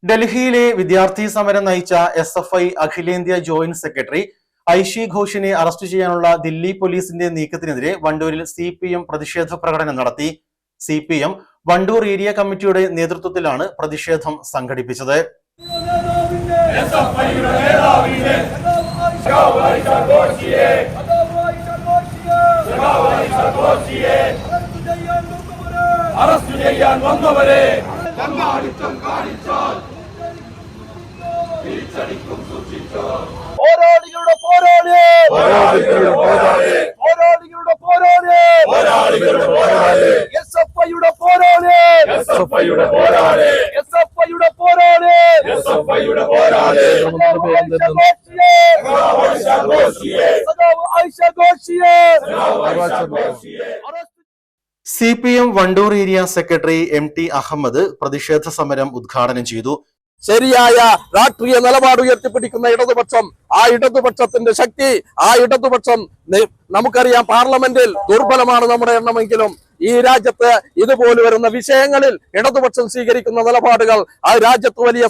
ഡൽഹിയിലെ വിദ്യാർത്ഥി സമരം നയിച്ച SFI അഖിലേന്ത്യാ ജോയിന്റ് സെക്രട്ടറി ഐഷി ഘോഷിനെ അറസ്റ്റ് ചെയ്യാനുള്ള ദില്ലി പോലീസിന്റെ നീക്കത്തിനെതിരെ വണ്ടൂരിൽ CPM പ്രതിഷേധ പ്രകടനം നടത്തി. CPM വണ്ടൂർ ഏരിയ കമ്മിറ്റിയുടെ നേതൃത്വത്തിലാണ് പ്രതിഷേധം സംഘടിപ്പിച്ചത്. പോരാളികളുടെ പോരാളി SFIയുടെ പോരാളി CPM Wandoor area secretary MT Ahmed പ്രതിഷേധ സമരം ഉദ്ഘാടനം ചെയ്തു. ശരിയായ രാഷ്ട്രീയ നിലപാട് ഉയർത്തിപ്പിടിക്കുന്ന ഇടതുപക്ഷം, ആ ഇടതുപക്ഷത്തിന്റെ ശക്തി, ആ ഇടതുപക്ഷം നമുക്കറിയാം പാർലമെന്റിൽ ദുർബലമാണ് നമ്മുടെ എണ്ണമെങ്കിലും ഈ രാജ്യത്ത് ഇതുപോലെ വരുന്ന വിഷയങ്ങളിൽ ഇടതുപക്ഷം സ്വീകരിക്കുന്ന നിലപാടുകൾ ആ രാജ്യത്ത് വലിയ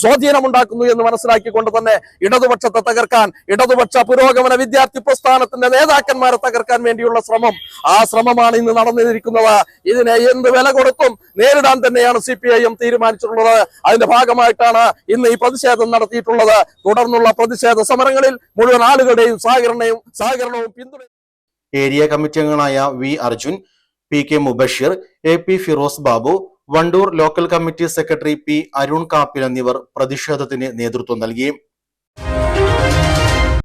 സ്വാധീനമുണ്ടാക്കുന്നു എന്ന് മനസ്സിലാക്കിക്കൊണ്ട് തന്നെ ഇടതുപക്ഷത്തെ തകർക്കാൻ, ഇടതുപക്ഷ പുരോഗമന വിദ്യാർത്ഥി പ്രസ്ഥാനത്തിന്റെ നേതാക്കന്മാരെ തകർക്കാൻ വേണ്ടിയുള്ള ആ ശ്രമമാണ് ഇന്ന് നടന്നിരിക്കുന്നത്. ഇതിനെ എന്ത് വില കൊടുത്തും നേരിടാൻ തന്നെയാണ് CPIM തീരുമാനിച്ചിട്ടുള്ളത്. അതിന്റെ ഭാഗമായിട്ടാണ് ഇന്ന് ഈ പ്രതിഷേധം നടത്തിയിട്ടുള്ളത്. തുടർന്നുള്ള പ്രതിഷേധ സമരങ്ങളിൽ മുഴുവൻ ആളുകളുടെയും സഹകരണവും പിന്തുണ. ഏരിയ കമ്മിറ്റി അംഗങ്ങളായ V Arjun, PK Mubashir, AP Firoz Babu, Wandoor local committee secretary P Arun Kappil എന്നിവർ പ്രതിഷേധത്തിന് നേതൃത്വം നൽകി.